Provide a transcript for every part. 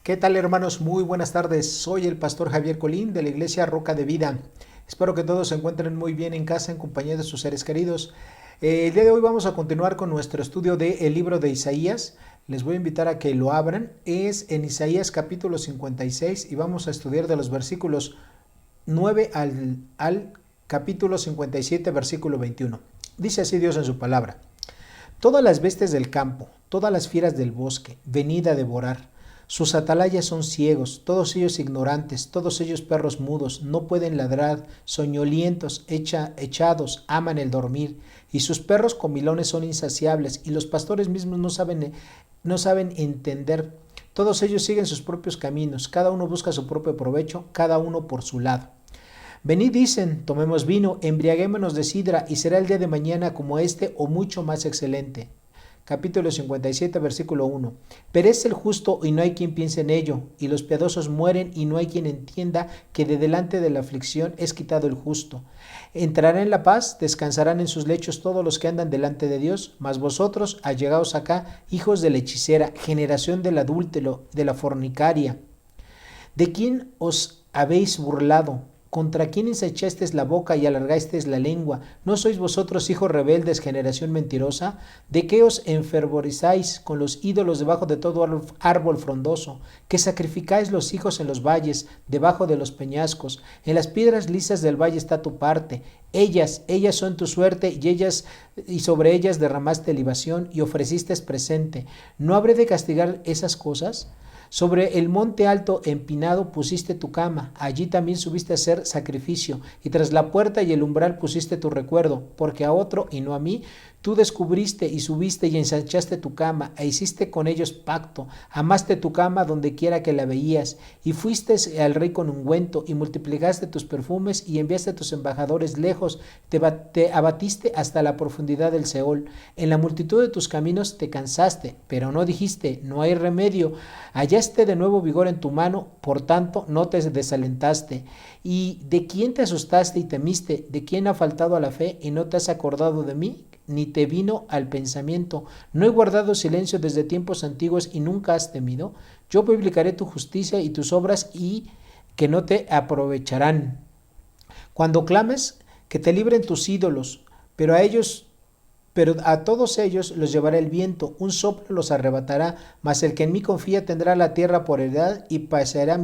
¿Qué tal, hermanos? Muy buenas tardes. Soy el pastor Javier Colín de la iglesia Roca de Vida. Espero que todos se encuentren muy bien en casa en compañía de sus seres queridos. El día de hoy vamos a continuar con nuestro estudio del libro de Isaías. Les voy a invitar a que lo abran. Es en Isaías capítulo 56 y vamos a estudiar de los versículos 9 al capítulo 57, versículo 21. Dice así Dios en su palabra. Todas las bestias del campo, todas las fieras del bosque, venid a devorar. Sus atalayas son ciegos, todos ellos ignorantes, todos ellos perros mudos, no pueden ladrar, soñolientos, echados, aman el dormir, y sus perros comilones son insaciables, y los pastores mismos no saben entender. Todos ellos siguen sus propios caminos, cada uno busca su propio provecho, cada uno por su lado. Venid, dicen, tomemos vino, embriaguémonos de sidra, y será el día de mañana como este o mucho más excelente. Capítulo 57, versículo 1. Perece el justo y no hay quien piense en ello, y los piadosos mueren y no hay quien entienda que de delante de la aflicción es quitado el justo. Entrarán en la paz, descansarán en sus lechos todos los que andan delante de Dios, mas vosotros, allegaos acá, hijos de la hechicera, generación del adúltero, de la fornicaria. ¿De quién os habéis burlado? ¿Contra quién echasteis la boca y alargasteis la lengua? ¿No sois vosotros hijos rebeldes, generación mentirosa? ¿De qué os enfervorizáis con los ídolos debajo de todo árbol frondoso? ¿Que sacrificáis los hijos en los valles, debajo de los peñascos? En las piedras lisas del valle está tu parte. Ellas son tu suerte y sobre ellas derramaste libación y ofreciste presente. ¿No habré de castigar esas cosas? Sobre el monte alto empinado pusiste tu cama, allí también subiste a hacer sacrificio, y tras la puerta y el umbral pusiste tu recuerdo, porque a otro y no a mí, tú descubriste y subiste y ensanchaste tu cama, e hiciste con ellos pacto, amaste tu cama donde quiera que la veías, y fuiste al rey con ungüento, y multiplicaste tus perfumes, y enviaste a tus embajadores lejos, te abatiste hasta la profundidad del Seol. En la multitud de tus caminos te cansaste, pero no dijiste, no hay remedio. Hallaste de nuevo vigor en tu mano, por tanto no te desalentaste. ¿Y de quién te asustaste y temiste? ¿De quién ha faltado a la fe y no te has acordado de mí? Ni te vino al pensamiento. ¿No he guardado silencio desde tiempos antiguos y nunca has temido? Yo publicaré tu justicia y tus obras y que no te aprovecharán. Cuando clames, que te libren tus ídolos, pero a todos ellos los llevará el viento, un soplo los arrebatará, mas el que en mí confía tendrá la tierra por heredad y paseará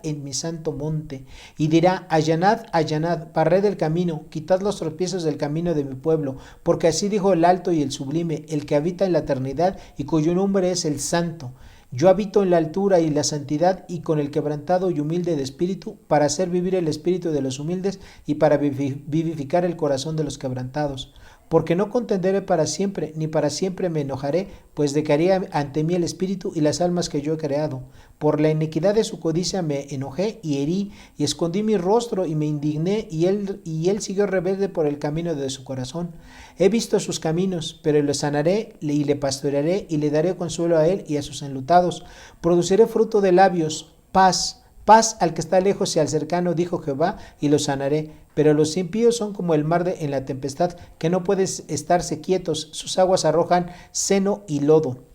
en mi santo monte. Y dirá, allanad, allanad, barred el camino, quitad los tropiezos del camino de mi pueblo, porque así dijo el alto y el sublime, el que habita en la eternidad y cuyo nombre es el santo. Yo habito en la altura y la santidad y con el quebrantado y humilde de espíritu, para hacer vivir el espíritu de los humildes y para vivificar el corazón de los quebrantados. Porque no contenderé para siempre, ni para siempre me enojaré, pues decaería ante mí el espíritu y las almas que yo he creado. Por la iniquidad de su codicia me enojé y herí, y escondí mi rostro y me indigné, y él siguió rebelde por el camino de su corazón. He visto sus caminos, pero le sanaré y le pastorearé, y le daré consuelo a él y a sus enlutados. Produciré fruto de labios, paz. Paz al que está lejos y al cercano, dijo Jehová, y los sanaré. Pero los impíos son como el mar en la tempestad, que no pueden estarse quietos, sus aguas arrojan seno y lodo.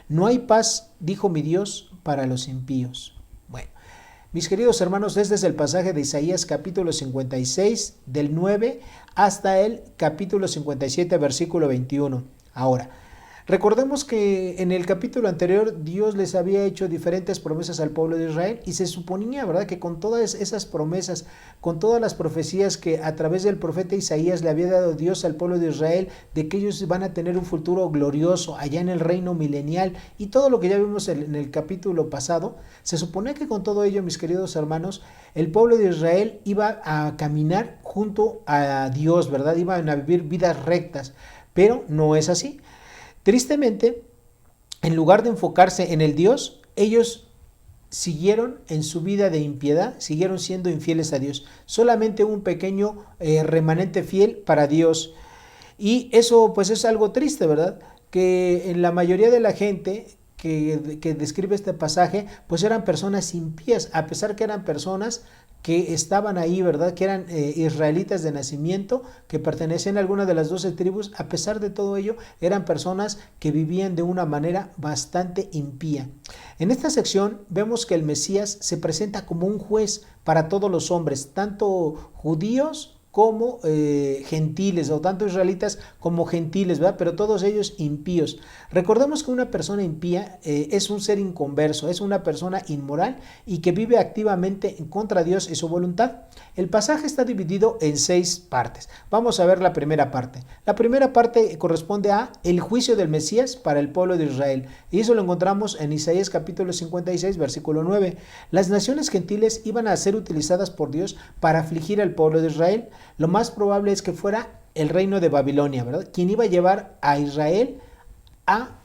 No hay paz, dijo mi Dios, para los impíos. Bueno, mis queridos hermanos, este es el pasaje de Isaías capítulo 56, del 9 hasta el capítulo 57, versículo 21. Ahora, recordemos que en el capítulo anterior Dios les había hecho diferentes promesas al pueblo de Israel y se suponía, ¿verdad?, que con todas esas promesas, con todas las profecías que a través del profeta Isaías le había dado Dios al pueblo de Israel, de que ellos van a tener un futuro glorioso allá en el reino milenial y todo lo que ya vimos en el capítulo pasado, se suponía que con todo ello, mis queridos hermanos, el pueblo de Israel iba a caminar junto a Dios, ¿verdad? Iban a vivir vidas rectas, pero no es así. Tristemente, en lugar de enfocarse en el Dios, ellos siguieron en su vida de impiedad, siguieron siendo infieles a Dios. Solamente un pequeño remanente fiel para Dios. Y eso pues es algo triste, ¿verdad? Que en la mayoría de la gente que describe este pasaje, pues eran personas impías, a pesar que eran personas que estaban ahí, ¿verdad? Que eran israelitas de nacimiento, que pertenecían a alguna de las 12 tribus. A pesar de todo ello, eran personas que vivían de una manera bastante impía. En esta sección vemos que el Mesías se presenta como un juez para todos los hombres, tanto judíos como gentiles, o tanto israelitas como gentiles, ¿verdad? Pero todos ellos impíos. Recordemos que una persona impía es un ser inconverso, es una persona inmoral y que vive activamente en contra de Dios y su voluntad. El pasaje está dividido en 6 partes. Vamos a ver la primera parte. La primera parte corresponde a el juicio del Mesías para el pueblo de Israel. Y eso lo encontramos en Isaías capítulo 56, versículo 9. Las naciones gentiles iban a ser utilizadas por Dios para afligir al pueblo de Israel. Lo más probable es que fuera el reino de Babilonia, ¿verdad? Quien iba a llevar a Israel a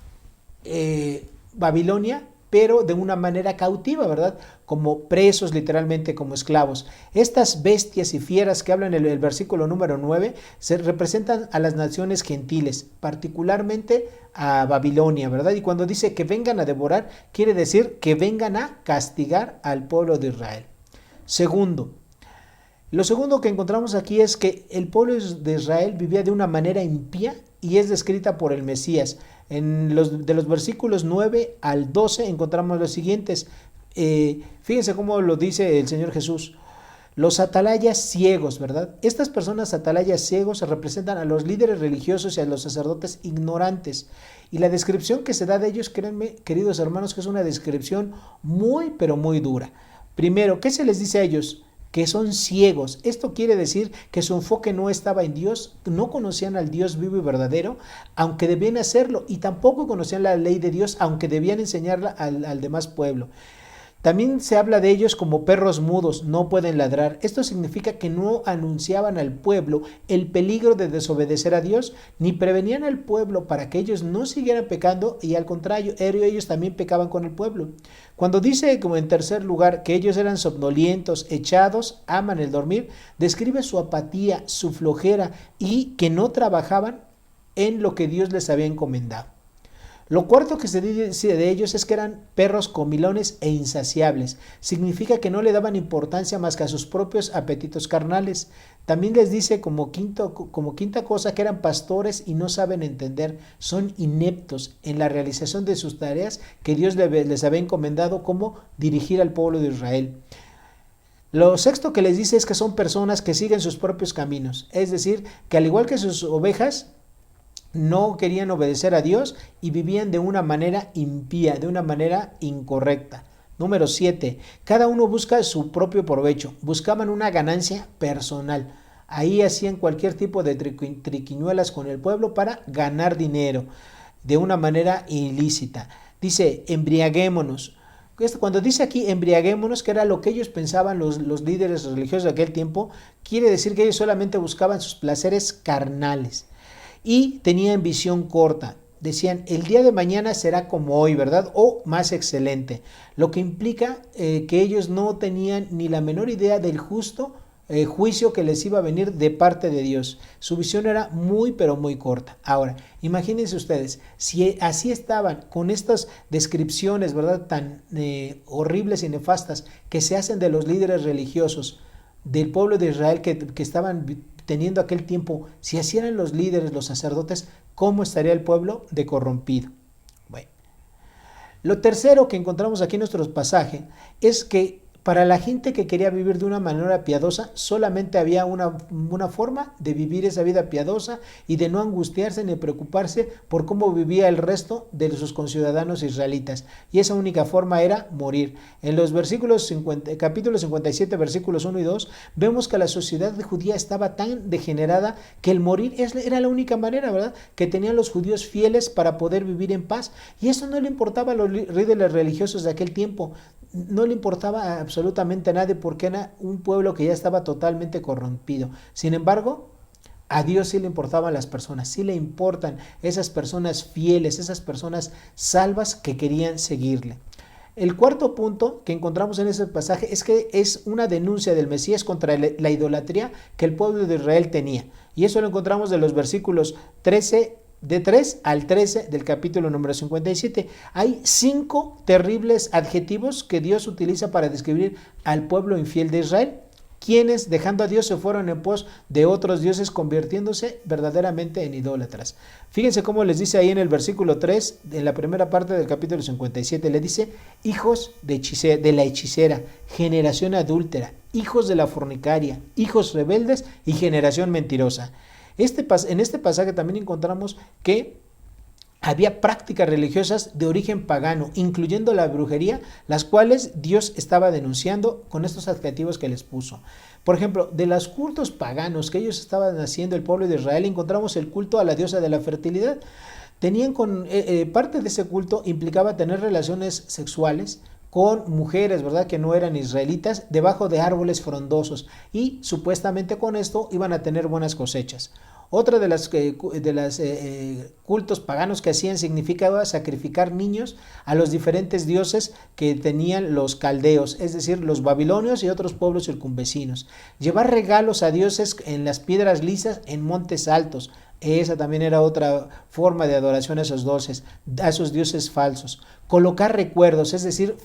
Babilonia, pero de una manera cautiva, ¿verdad? Como presos, literalmente, como esclavos. Estas bestias y fieras que hablan en el versículo número 9 se representan a las naciones gentiles, particularmente a Babilonia, ¿verdad? Y cuando dice que vengan a devorar, quiere decir que vengan a castigar al pueblo de Israel. Lo segundo que encontramos aquí es que el pueblo de Israel vivía de una manera impía y es descrita por el Mesías. De los versículos 9 al 12 encontramos los siguientes. Fíjense cómo lo dice el Señor Jesús. Los atalayas ciegos, ¿verdad? Estas personas atalayas ciegos representan a los líderes religiosos y a los sacerdotes ignorantes. Y la descripción que se da de ellos, créanme, queridos hermanos, que es una descripción muy, pero muy dura. Primero, ¿qué se les dice a ellos? Que son ciegos. Esto quiere decir que su enfoque no estaba en Dios, no conocían al Dios vivo y verdadero, aunque debían hacerlo, y tampoco conocían la ley de Dios, aunque debían enseñarla al demás pueblo. También se habla de ellos como perros mudos, no pueden ladrar. Esto significa que no anunciaban al pueblo el peligro de desobedecer a Dios, ni prevenían al pueblo para que ellos no siguieran pecando, y al contrario, ellos también pecaban con el pueblo. Cuando dice, como en tercer lugar, que ellos eran somnolientos, echados, aman el dormir, describe su apatía, su flojera y que no trabajaban en lo que Dios les había encomendado. Lo cuarto que se dice de ellos es que eran perros comilones e insaciables. Significa que no le daban importancia más que a sus propios apetitos carnales. También les dice como quinta cosa que eran pastores y no saben entender. Son ineptos en la realización de sus tareas que Dios les había encomendado, como dirigir al pueblo de Israel. Lo sexto que les dice es que son personas que siguen sus propios caminos. Es decir, que al igual que sus ovejas, no querían obedecer a Dios y vivían de una manera impía, de una manera incorrecta. Número 7. Cada uno busca su propio provecho. Buscaban una ganancia personal. Ahí hacían cualquier tipo de triquiñuelas con el pueblo para ganar dinero de una manera ilícita. Dice, embriaguémonos. Cuando dice aquí embriaguémonos, que era lo que ellos pensaban los líderes religiosos de aquel tiempo, quiere decir que ellos solamente buscaban sus placeres carnales. Y tenían visión corta. Decían, el día de mañana será como hoy, ¿verdad? O más excelente. Lo que implica que ellos no tenían ni la menor idea del justo juicio que les iba a venir de parte de Dios. Su visión era muy, pero muy corta. Ahora, imagínense ustedes, si así estaban con estas descripciones, ¿verdad? Tan horribles y nefastas que se hacen de los líderes religiosos del pueblo de Israel que estaban teniendo aquel tiempo, si así eran los líderes, los sacerdotes, ¿cómo estaría el pueblo de corrompido? Bueno, lo tercero que encontramos aquí en nuestro pasaje es que para la gente que quería vivir de una manera piadosa, solamente había una forma de vivir esa vida piadosa y de no angustiarse ni preocuparse por cómo vivía el resto de sus conciudadanos israelitas. Y esa única forma era morir. En los capítulo 57, versículos 1 y 2, vemos que la sociedad judía estaba tan degenerada que el morir era la única manera, ¿verdad?, que tenían los judíos fieles para poder vivir en paz. Y eso no le importaba a los líderes religiosos de aquel tiempo. No le importaba absolutamente a nadie porque era un pueblo que ya estaba totalmente corrompido. Sin embargo, a Dios sí le importaban las personas, sí le importan esas personas fieles, esas personas salvas que querían seguirle. El cuarto punto que encontramos en ese pasaje es que es una denuncia del Mesías contra la idolatría que el pueblo de Israel tenía. Y eso lo encontramos de los versículos 3 al 13 del capítulo número 57. Hay 5 terribles adjetivos que Dios utiliza para describir al pueblo infiel de Israel. quienes dejando a Dios se fueron en pos de otros dioses, convirtiéndose verdaderamente en idólatras. Fíjense cómo les dice ahí en el versículo 3, en la primera parte del capítulo 57, le dice, hijos de la hechicera, generación adúltera, hijos de la fornicaria, hijos rebeldes y generación mentirosa. En este pasaje también encontramos que había prácticas religiosas de origen pagano, incluyendo la brujería, las cuales Dios estaba denunciando con estos adjetivos que les puso. Por ejemplo, de los cultos paganos que ellos estaban haciendo, el pueblo de Israel, encontramos el culto a la diosa de la fertilidad. Parte de ese culto implicaba tener relaciones sexuales con mujeres, ¿verdad?, que no eran israelitas, debajo de árboles frondosos, y supuestamente con esto iban a tener buenas cosechas. Otra de las cultos paganos que hacían significaba sacrificar niños a los diferentes dioses que tenían los caldeos, es decir, los babilonios y otros pueblos circunvecinos. Llevar regalos a dioses en las piedras lisas en montes altos. Esa también era otra forma de adoración a esos dioses falsos. Colocar recuerdos, es decir,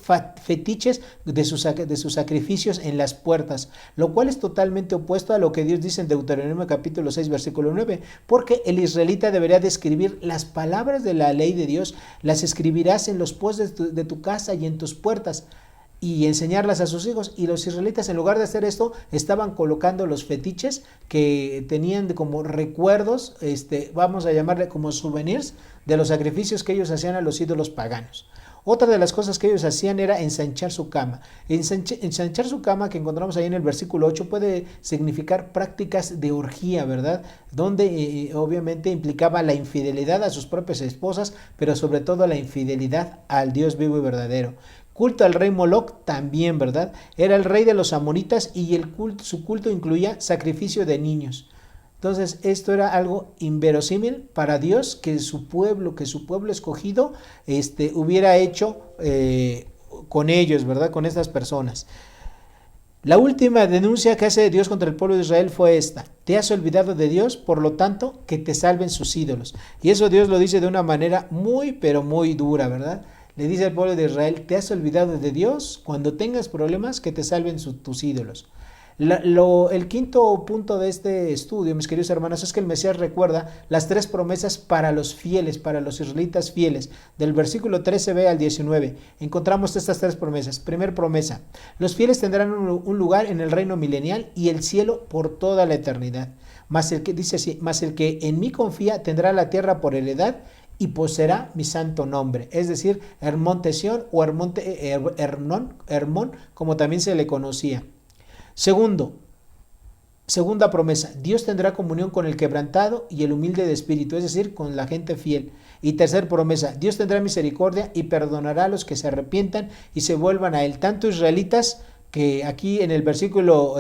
fetiches de sus sacrificios en las puertas, lo cual es totalmente opuesto a lo que Dios dice en Deuteronomio capítulo 6, versículo 9, porque el israelita debería de escribir las palabras de la ley de Dios, las escribirás en los postes de tu casa y en tus puertas, y enseñarlas a sus hijos. Y los israelitas, en lugar de hacer esto, estaban colocando los fetiches que tenían como recuerdos, vamos a llamarle como souvenirs, de los sacrificios que ellos hacían a los ídolos paganos. Otra de las cosas que ellos hacían era ensanchar su cama. Ensanchar su cama, que encontramos ahí en el versículo 8, puede significar prácticas de orgía, ¿verdad? Donde obviamente implicaba la infidelidad a sus propias esposas, pero sobre todo la infidelidad al Dios vivo y verdadero. Culto al rey Moloc también, ¿verdad? Era el rey de los amonitas y su culto incluía sacrificio de niños. Entonces, esto era algo inverosímil para Dios, que su pueblo escogido hubiera hecho con ellos, ¿verdad? Con estas personas. La última denuncia que hace Dios contra el pueblo de Israel fue esta: te has olvidado de Dios, por lo tanto, que te salven sus ídolos. Y eso Dios lo dice de una manera muy, pero muy dura, ¿verdad? Le dice al pueblo de Israel, te has olvidado de Dios, cuando tengas problemas, que te salven tus ídolos. El quinto punto de este estudio, mis queridos hermanos, es que el Mesías recuerda las 3 promesas para los fieles, para los israelitas fieles. Del versículo 13b al 19 encontramos estas 3 promesas. Primera promesa: los fieles tendrán un lugar en el reino milenial y el cielo por toda la eternidad. Dice así, mas el que en mí confía tendrá la tierra por heredad y poseerá mi santo nombre, es decir, Hermón Sión o Hermón, como también se le conocía. Segunda promesa: Dios tendrá comunión con el quebrantado y el humilde de espíritu, es decir, con la gente fiel. Y tercera promesa: Dios tendrá misericordia y perdonará a los que se arrepientan y se vuelvan a él. Tanto israelitas, que aquí en el versículo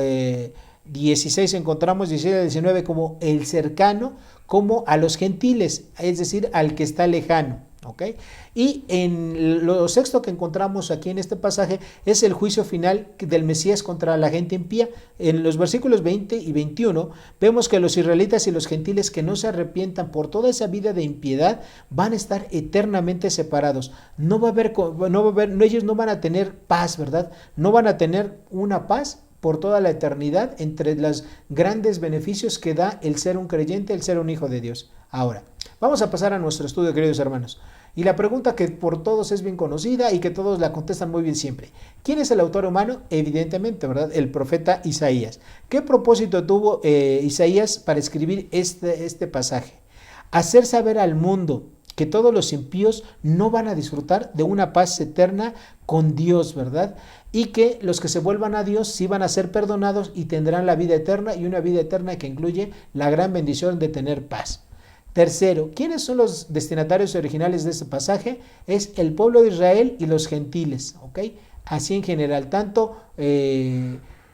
16 encontramos 16 al 19, como el cercano, como a los gentiles, es decir, al que está lejano. ¿Okay? Y en lo sexto que encontramos aquí en este pasaje es el juicio final del Mesías contra la gente impía. En los versículos 20 y 21 vemos que los israelitas y los gentiles que no se arrepientan por toda esa vida de impiedad van a estar eternamente separados. Ellos no van a tener paz, ¿verdad? No van a tener una paz por toda la eternidad entre los grandes beneficios que da el ser un creyente, el ser un hijo de Dios. Ahora, vamos a pasar a nuestro estudio, queridos hermanos. Y la pregunta que por todos es bien conocida y que todos la contestan muy bien siempre: ¿quién es el autor humano? Evidentemente, ¿verdad? El profeta Isaías. ¿Qué propósito tuvo Isaías para escribir este pasaje? Hacer saber al mundo que todos los impíos no van a disfrutar de una paz eterna con Dios, ¿verdad? Y que los que se vuelvan a Dios sí van a ser perdonados y tendrán la vida eterna, y una vida eterna que incluye la gran bendición de tener paz. Tercero, ¿quiénes son los destinatarios originales de este pasaje? Es el pueblo de Israel y los gentiles, ¿ok? Así en general, tanto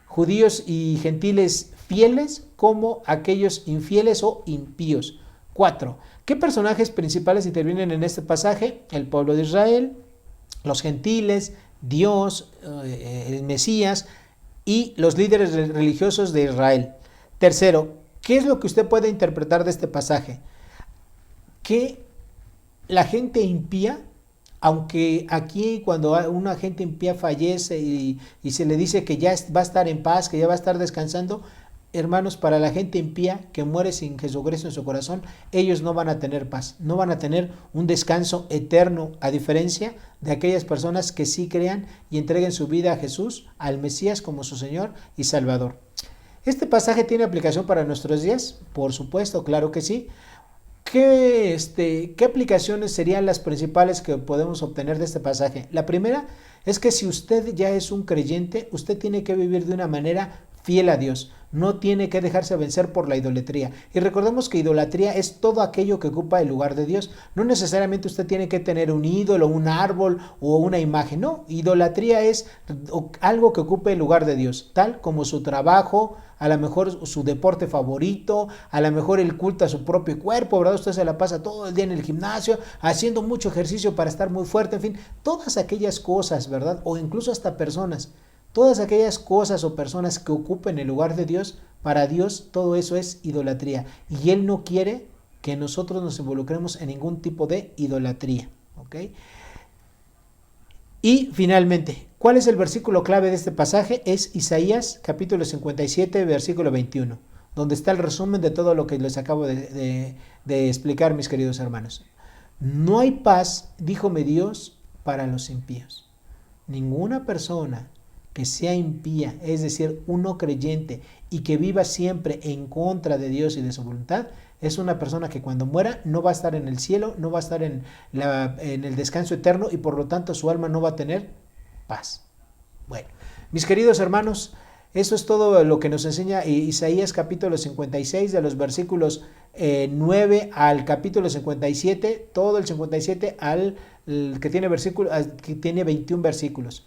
judíos y gentiles fieles como aquellos infieles o impíos. 4. ¿Qué personajes principales intervienen en este pasaje? El pueblo de Israel, los gentiles, Dios, el Mesías y los líderes religiosos de Israel. Tercero, ¿qué es lo que usted puede interpretar de este pasaje? Que la gente impía Aunque aquí cuando una gente impía fallece y se le dice que ya va a estar en paz, que ya va a estar descansando, hermanos, para la gente impía que muere sin Jesucristo en su corazón, ellos no van a tener paz, no van a tener un descanso eterno, a diferencia de aquellas personas que sí crean y entreguen su vida a Jesús, al Mesías como su Señor y Salvador. ¿Este pasaje tiene aplicación para nuestros días? Por supuesto, claro que sí. ¿Qué aplicaciones serían las principales que podemos obtener de este pasaje? La primera es que si usted ya es un creyente, usted tiene que vivir de una manera fiel a Dios. No tiene que dejarse vencer por la idolatría. Y recordemos que idolatría es todo aquello que ocupa el lugar de Dios. No necesariamente usted tiene que tener un ídolo, un árbol o una imagen. No, idolatría es algo que ocupe el lugar de Dios, tal como su trabajo, a lo mejor su deporte favorito, a lo mejor el culto a su propio cuerpo, ¿verdad? Usted se la pasa todo el día en el gimnasio, haciendo mucho ejercicio para estar muy fuerte, en fin, todas aquellas cosas, ¿verdad? O incluso hasta personas. Todas aquellas cosas o personas que ocupen el lugar de Dios, para Dios todo eso es idolatría. Y Él no quiere que nosotros nos involucremos en ningún tipo de idolatría. ¿Ok? Y finalmente, ¿cuál es el versículo clave de este pasaje? Es Isaías capítulo 57, versículo 21, donde está el resumen de todo lo que les acabo de explicar, mis queridos hermanos. No hay paz, díjome Dios, para los impíos. Ninguna persona que sea impía, es decir, un no creyente y que viva siempre en contra de Dios y de su voluntad, es una persona que cuando muera no va a estar en el cielo, no va a estar en el descanso eterno y por lo tanto su alma no va a tener paz. Bueno, mis queridos hermanos, eso es todo lo que nos enseña Isaías capítulo 56, de los versículos 9 al capítulo 57, todo el 57 que tiene 21 versículos.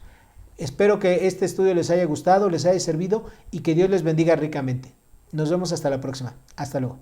Espero que este estudio les haya gustado, les haya servido y que Dios les bendiga ricamente. Nos vemos hasta la próxima. Hasta luego.